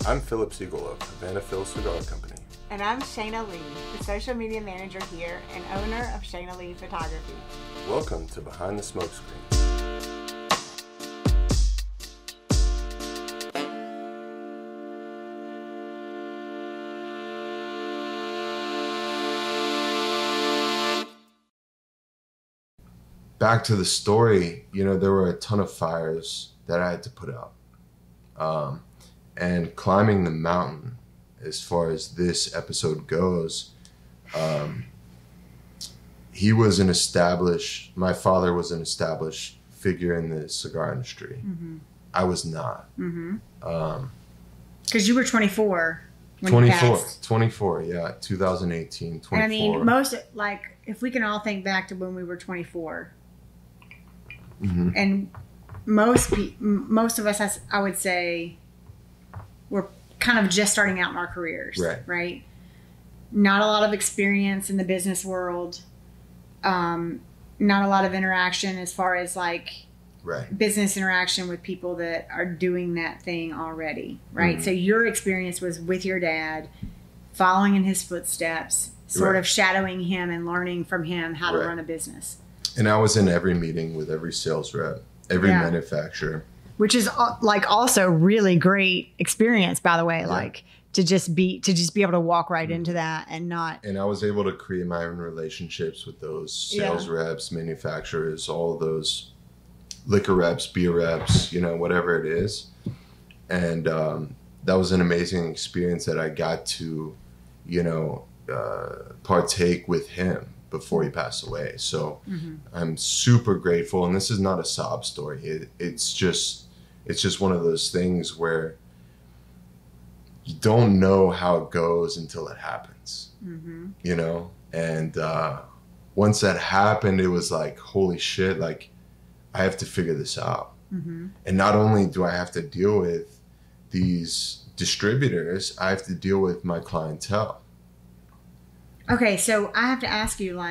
I'm Philip Siegel of Havana Phil Cigar Company. And I'm Shana Lee, the social media manager here and owner of Shana Lee Photography. Welcome to Behind the Smokescreen. Back to the story, there were a ton of fires that I had to put out. And climbing the mountain, as far as this episode goes, my father was an established figure in the cigar industry. Mm-hmm. I was not. Mm-hmm. 'Cause you were 24 when 24, you passed. 24, yeah, 2018, 24. And I mean, if we can all think back to when we were 24, mm-hmm. and most of us, I would say, were kind of just starting out in our careers, right? Not a lot of experience in the business world, not a lot of interaction as far as business interaction with people that are doing that thing already, right? Mm-hmm. So your experience was with your dad, following in his footsteps, sort of shadowing him and learning from him how to run a business. And I was in every meeting with every sales rep, every manufacturer. Which is also really great experience, by the way, to just be able to walk right into that and not. And I was able to create my own relationships with those sales reps, manufacturers, all those liquor reps, beer reps, whatever it is. And that was an amazing experience that I got to, partake with him before he passed away. So I'm super grateful. And this is not a sob story. It's just one of those things where you don't know how it goes until it happens, and once that happened, it was like, holy shit, I have to figure this out. Mm-hmm. And not only do I have to deal with these distributors, I have to deal with my clientele. Okay, so I have to ask you,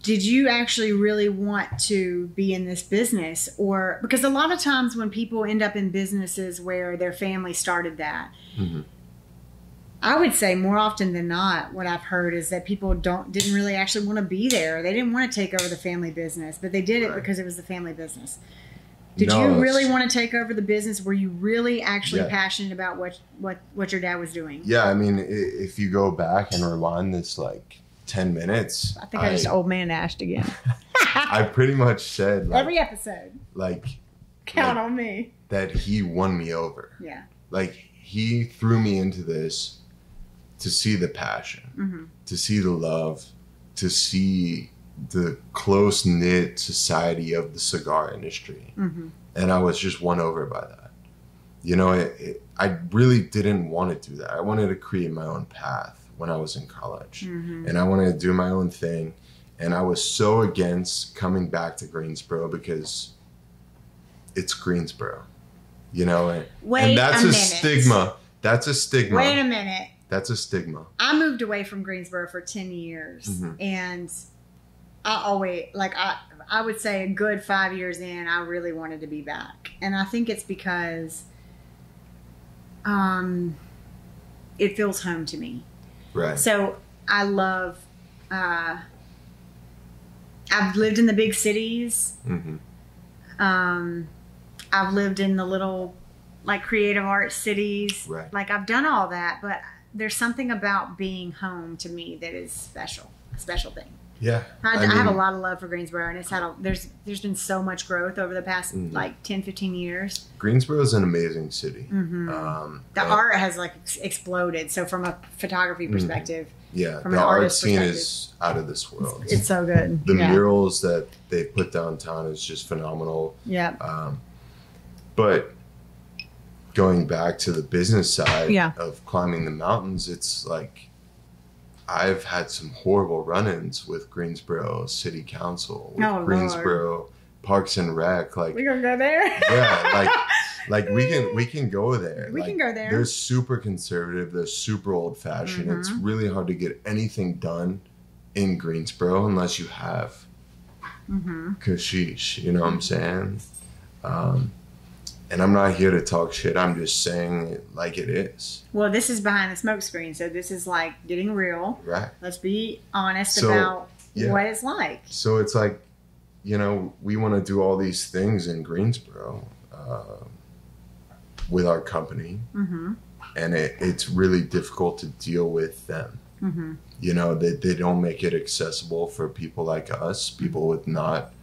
did you actually really want to be in this business? Or because a lot of times when people end up in businesses where their family started that, mm-hmm. I would say more often than not, what I've heard is that people didn't really actually want to be there. They didn't want to take over the family business, but they did it because it was the family business. Did you really want to take over the business? Were you really actually passionate about what your dad was doing? Yeah, I mean, if you go back and rewind this 10 minutes. I think I just old man ashed again. I pretty much said every episode. Count on me. That he won me over. Yeah. He threw me into this to see the passion, to see the love, to see the close-knit society of the cigar industry. Mm-hmm. And I was just won over by that. I really didn't want to do that. I wanted to create my own path when I was in college. Mm-hmm. And I wanted to do my own thing. And I was so against coming back to Greensboro because it's Greensboro, and that's a stigma. That's a stigma. Wait a minute. That's a stigma. I moved away from Greensboro for 10 years. Mm-hmm. And I always, I would say a good 5 years in, I really wanted to be back. And I think it's because it feels home to me. Right. So I love, I've lived in the big cities. Mm-hmm. I've lived in the little, creative arts cities. Right. I've done all that, but there's something about being home to me that is special, a special thing. Yeah. I have a lot of love for Greensboro, and it's there's been so much growth over the past 10, 15 years. Greensboro is an amazing city. Mm-hmm. The art has exploded. So from a photography perspective, from the art scene is out of this world. It's so good. The murals that they put downtown is just phenomenal. Yeah. But going back to the business side of climbing the mountains, it's I've had some horrible run-ins with Greensboro City Council, with Greensboro Parks and Rec. We gonna go there? Yeah, we can go there. We can go there. They're super conservative. They're super old-fashioned. Mm-hmm. It's really hard to get anything done in Greensboro unless you have kashish. You know what I'm saying? And I'm not here to talk shit. I'm just saying it like it is. Well, this is behind the smoke screen, so this is like getting real. Right. Let's be honest about what it's like. So it's like, we want to do all these things in Greensboro with our company. Mm-hmm. And it's really difficult to deal with them. Mm-hmm. They don't make it accessible for people like us, people with not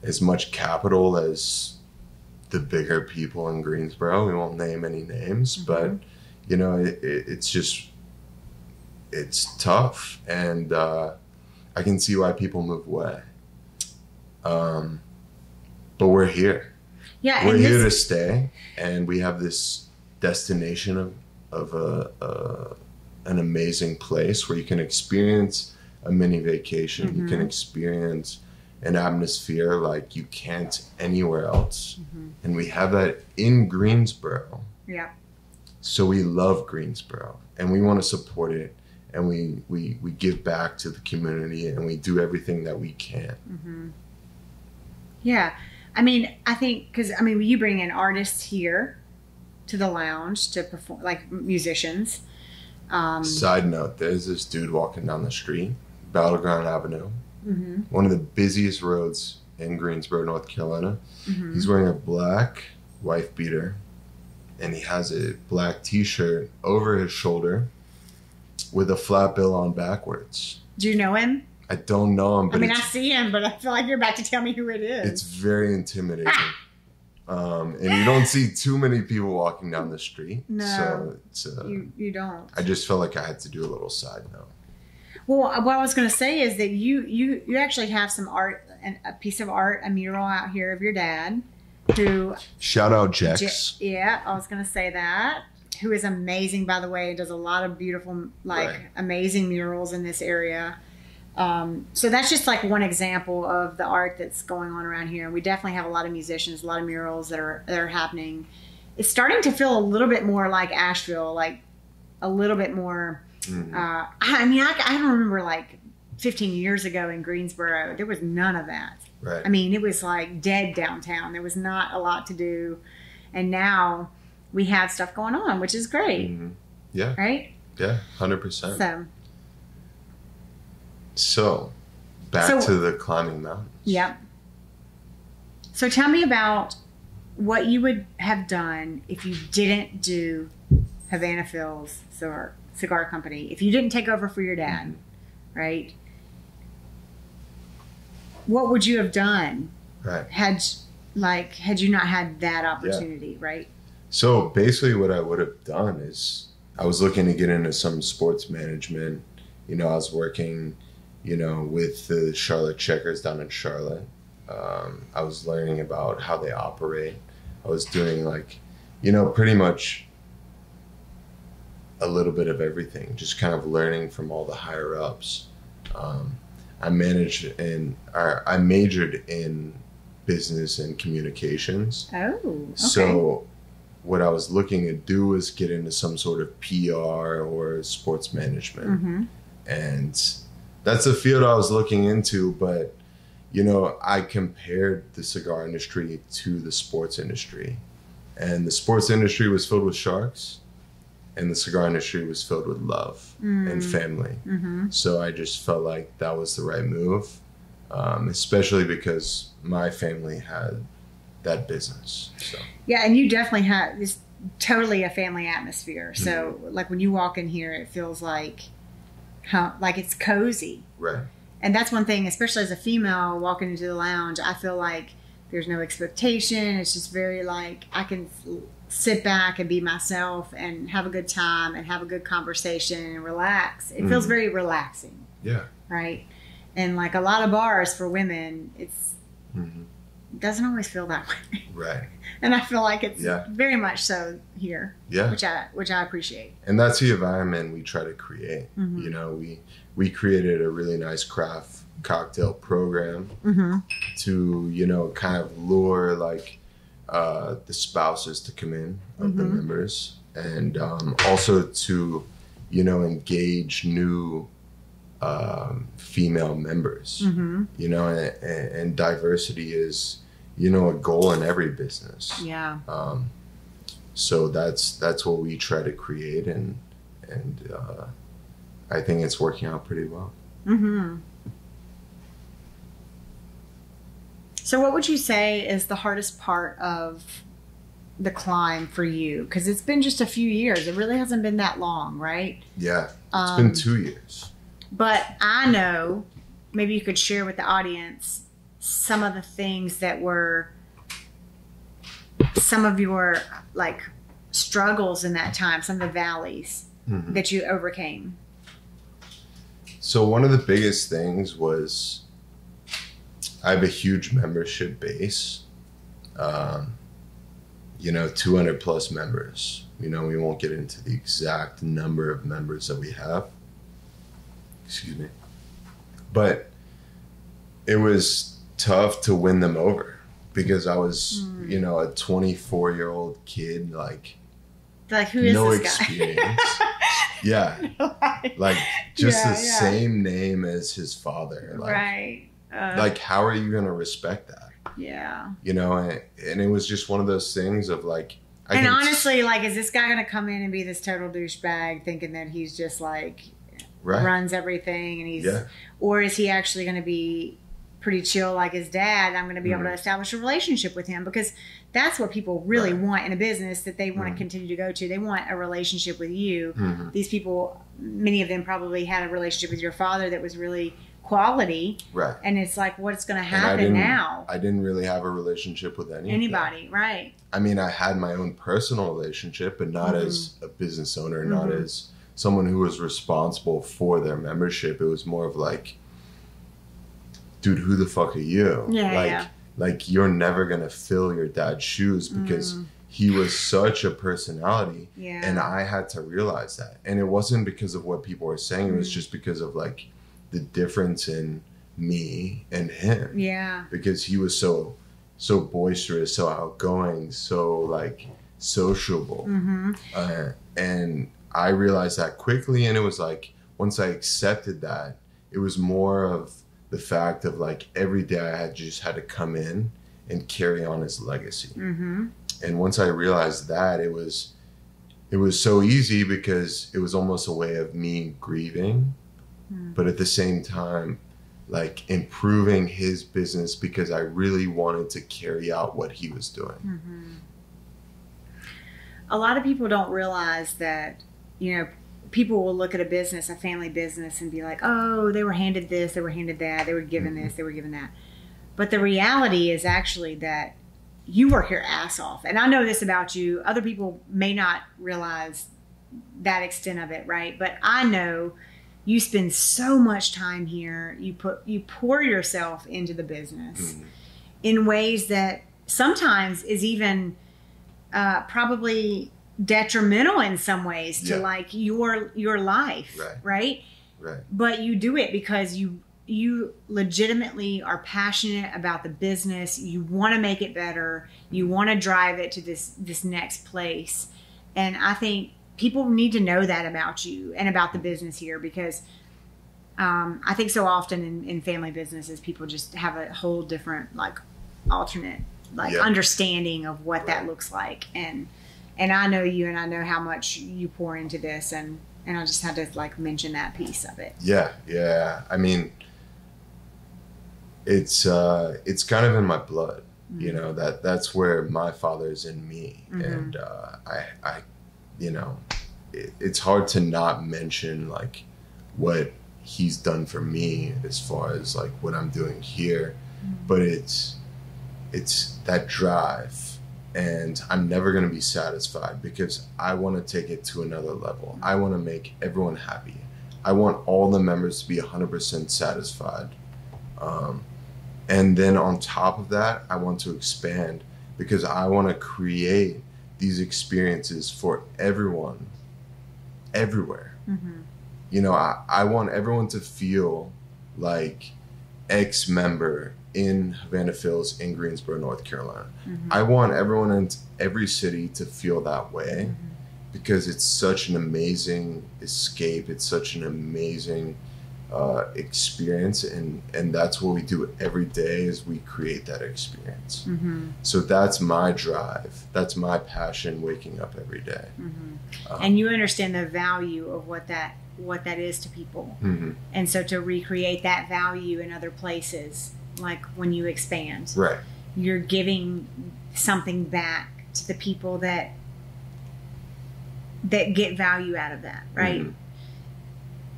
as much capital as the bigger people in Greensboro. We won't name any names, but it's tough, and I can see why people move away. But we're here. Yeah, we're here to stay, and we have this destination of an amazing place where you can experience a mini vacation. Mm-hmm. You can experience an atmosphere like you can't anywhere else. Mm-hmm. And we have that in Greensboro. Yeah. So we love Greensboro, and we want to support it, and we give back to the community, and we do everything that we can. Mm-hmm. Yeah. I think, because, you bring in artists here to the lounge to perform, like musicians. Side note, there's this dude walking down the street, Battleground Avenue. Mm-hmm. One of the busiest roads in Greensboro, North Carolina. Mm-hmm. He's wearing a black wife beater, and he has a black t-shirt over his shoulder with a flat bill on backwards. Do you know him? I don't know him. But I see him, but I feel like you're about to tell me who it is. It's very intimidating. And you don't see too many people walking down the street. No, so it's, you don't. I just felt like I had to do a little side note. Well, what I was going to say is that you actually have some art, a piece of art, a mural out here of your dad, who... Shout out Jex. Yeah, I was going to say that. Who is amazing, by the way. Does a lot of beautiful, amazing murals in this area. So that's just like one example of the art that's going on around here. And we definitely have a lot of musicians, a lot of murals that are happening. It's starting to feel a little bit more like Asheville, like a little bit more... Mm-hmm. I don't remember like 15 years ago in Greensboro, there was none of that. Right. It was like dead downtown. There was not a lot to do. And now we have stuff going on, which is great. Mm-hmm. Yeah. Right? Yeah, 100%. So back to the climbing mountains. Yep. So tell me about what you would have done if you didn't do Havana Phil's cigar company, if you didn't take over for your dad, mm-hmm. right? What would you have done? Right. Had you not had that opportunity, right? So basically what I would have done is I was looking to get into some sports management. I was working, with the Charlotte Checkers down in Charlotte. I was learning about how they operate. I was doing pretty much a little bit of everything, just kind of learning from all the higher ups. I majored in business and communications. Oh, okay. So what I was looking to do was get into some sort of PR or sports management. Mm-hmm. And that's a field I was looking into, but I compared the cigar industry to the sports industry, and the sports industry was filled with sharks, and the cigar industry was filled with love and family. Mm-hmm. So I just felt like that was the right move, especially because my family had that business. So. Yeah, and you definitely have, it's totally a family atmosphere. So like when you walk in here, it feels like it's cozy. Right. And that's one thing, especially as a female walking into the lounge, I feel like there's no expectation. It's just very like, I can sit back and be myself and have a good time and have a good conversation and relax. It feels very relaxing. Yeah. Right. And like a lot of bars for women, it doesn't always feel that way. Right. And I feel like it's very much so here. Yeah. Which I appreciate. And that's the environment we try to create. Mm-hmm. We created a really nice craft cocktail program to, kind of lure the spouses to come in of the members, and also to, engage new female members, and diversity is, you know, a goal in every business. Yeah. So that's what we try to create, and I think it's working out pretty well. Mm-hmm. So what would you say is the hardest part of the climb for you? Because it's been just a few years. It really hasn't been that long, right? Yeah, it's been 2 years. But I know, maybe you could share with the audience some of the things that were some of your like struggles in that time, some of the valleys that you overcame. So one of the biggest things was I have a huge membership base. You know, 200 plus members. You know, we won't get into the exact number of members that we have. Excuse me. But it was tough to win them over because I was, you know, a 24-year-old kid, like who is no this experience. guy? Yeah. Like just the same name as his father. Like, right. Like, how are you going to respect that? Yeah. You know, and it was just one of those things of like, and honestly, like, is this guy going to come in and be this total douchebag thinking that he's just like runs everything and he's, or is he actually going to be pretty chill like his dad? I'm going to be able to establish a relationship with him, because that's what people really want in a business that they want to continue to go to. They want a relationship with you. These people, many of them probably had a relationship with your father that was really quality, right? And it's like, what's going to happen now? I didn't really have a relationship with anybody, right? I mean, I had my own personal relationship, but not as a business owner, not as someone who was responsible for their membership. It was more of like, dude, who the fuck are you? Like you're never gonna fill your dad's shoes, because he was such a personality, and I had to realize that. And it wasn't because of what people were saying, it was just because of like the difference in me and him. Because he was so boisterous, so outgoing, so like sociable. And I realized that quickly, and it was like, once I accepted that, it was more of the fact of like every day I just had to come in and carry on his legacy. And once I realized that, it was so easy, because it was almost a way of me grieving, but at the same time, like improving his business, because I really wanted to carry out what he was doing. A lot of people don't realize that, you know, people will look at a business, a family business, and be like, oh, they were handed this, they were handed that, they were given this, they were given that. But the reality is actually that you work your ass off. And I know this about you. Other people may not realize that extent of it, right? But I know you spend so much time here. You pour yourself into the business in ways that sometimes is even probably detrimental in some ways to like your life, right? But you do it because you legitimately are passionate about the business. You want to make it better. You want to drive it to this next place. And I think people need to know that about you and about the business here, because I think so often in family businesses, people just have a whole different like alternate like understanding of what that looks like. And I know you, and I know how much you pour into this, and I just had to like mention that piece of it. Yeah. I mean, it's kind of in my blood, you know, that's where my father's in me. And I you know, it's hard to not mention like what he's done for me as far as like what I'm doing here, but it's that drive, and I'm never going to be satisfied, because I want to take it to another level. I want to make everyone happy. I want all the members to be 100% satisfied. And then on top of that, I want to expand, because I want to create these experiences for everyone, everywhere. You know, I want everyone to feel like X member in Havana Phil's in Greensboro, North Carolina. I want everyone in every city to feel that way, because it's such an amazing escape. It's such an amazing experience, and that's what we do every day is we create that experience. So that's my drive, that's my passion, waking up every day. And you understand the value of what that is to people, and so to recreate that value in other places, like when you expand, right, you're giving something back to the people that get value out of that, right?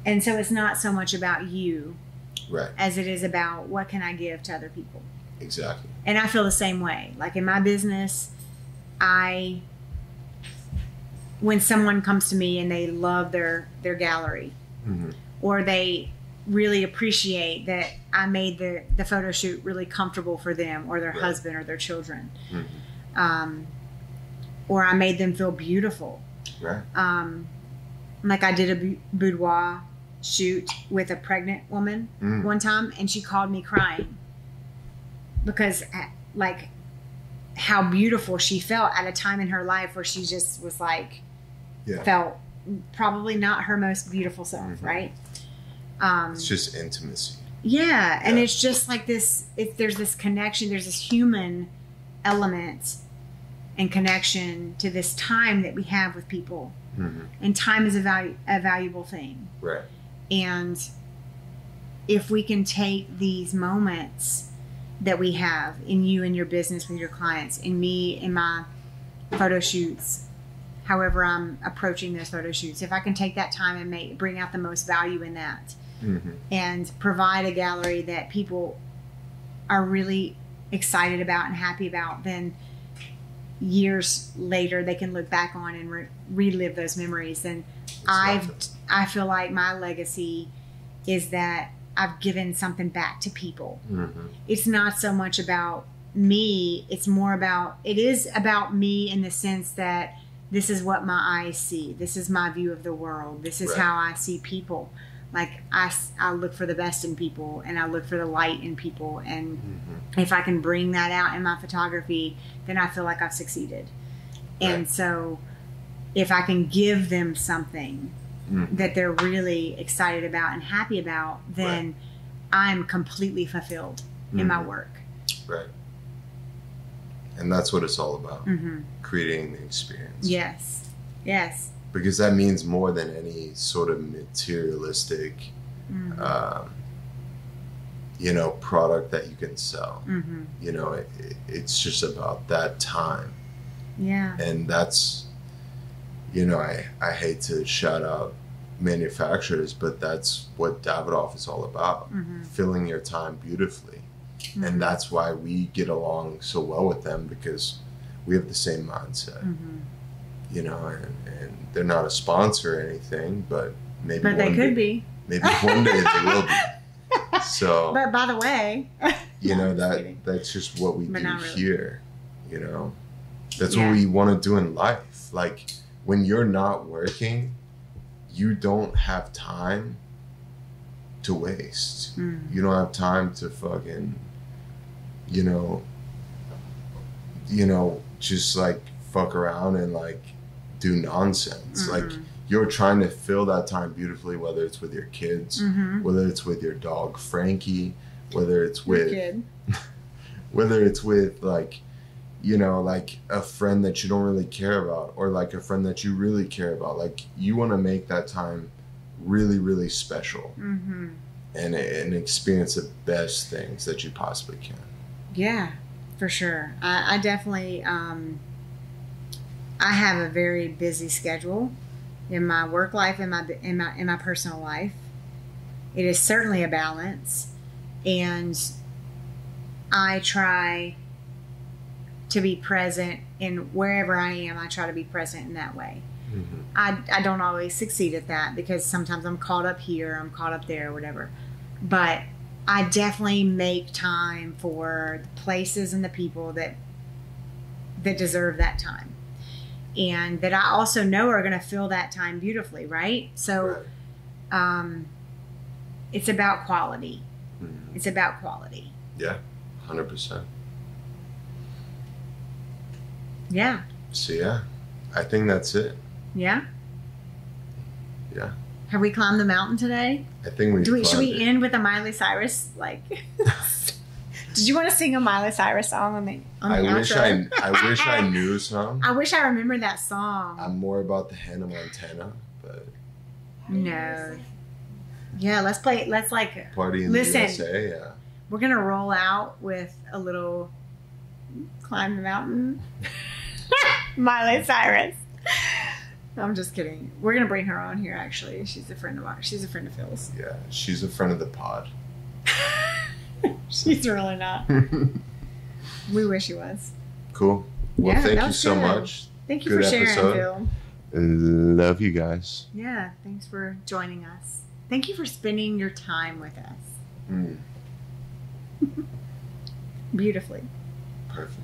And so it's not so much about you, right, as it is about what can I give to other people. Exactly. And I feel the same way. Like in my business, when someone comes to me and they love their gallery, or they really appreciate that I made the photo shoot really comfortable for them or their husband or their children, or I made them feel beautiful. Right. Like I did a boudoir shoot with a pregnant woman one time, and she called me crying because like how beautiful she felt at a time in her life where she just was like, felt probably not her most beautiful self, right? It's just intimacy. Yeah, and it's just like this, there's this connection, there's this human element and connection to this time that we have with people. And time is a valuable thing. Right. And if we can take these moments that we have in you and your business with your clients, in me in my photo shoots, however I'm approaching those photo shoots, if I can take that time and bring out the most value in that, and provide a gallery that people are really excited about and happy about, then years later they can look back on and relive those memories. And I feel like my legacy is that I've given something back to people. It's not so much about me, it's more about, it is about me in the sense that this is what my eyes see, this is my view of the world, this is how I see people. Like I look for the best in people, and I look for the light in people, and if I can bring that out in my photography, then I feel like I've succeeded. And so if I can give them something that they're really excited about and happy about, then I'm completely fulfilled in my work. Right. And that's what it's all about, creating the experience. Yes. Yes. Because that means more than any sort of materialistic, product that you can sell. It's just about that time. Yeah. And that's, I hate to shout out manufacturers, but that's what Davidoff is all about, filling your time beautifully. And that's why we get along so well with them, because we have the same mindset. And they're not a sponsor or anything, but maybe they could be. Maybe one day they will be. So, but by the way, that's just what we do here. That's Yeah. what we want to do in life. Like, when you're not working, you don't have time to waste. You don't have time to fucking, just like fuck around and like do nonsense. Like, you're trying to fill that time beautifully, whether it's with your kids, whether it's with your dog Frankie, whether it's with whether it's with like, like a friend that you don't really care about, or like a friend that you really care about. Like, you want to make that time really, really special, and experience the best things that you possibly can. Yeah, for sure. I definitely, I have a very busy schedule in my work life and in my personal life. It is certainly a balance, and I try to be present in wherever I am. I try to be present in that way. I don't always succeed at that, because sometimes I'm caught up here, I'm caught up there, whatever. But I definitely make time for the places and the people that deserve that time, and that I also know are going to fill that time beautifully, right? So it's about quality. It's about quality. Yeah, 100%. Yeah. So yeah, I think that's it. Yeah? Yeah. Have we climbed the mountain today? I think we should we end with a Miley Cyrus Did you want to sing a Miley Cyrus song on the outro? I wish I knew some. I wish I remembered that song. I'm more about the Hannah Montana, but no. Yeah, let's play. Let's Party in the USA. Yeah, we're gonna roll out with a little Climb the Mountain. Miley Cyrus. I'm just kidding. We're gonna bring her on here. Actually, she's a friend of ours. She's a friend of Phil's. Yeah, she's a friend of the pod. She's really not. We wish she was. Cool. Well, thank you so much. Thank you for sharing, Phil. Love you guys. Yeah, thanks for joining us. Thank you for spending your time with us. Beautifully. Perfect.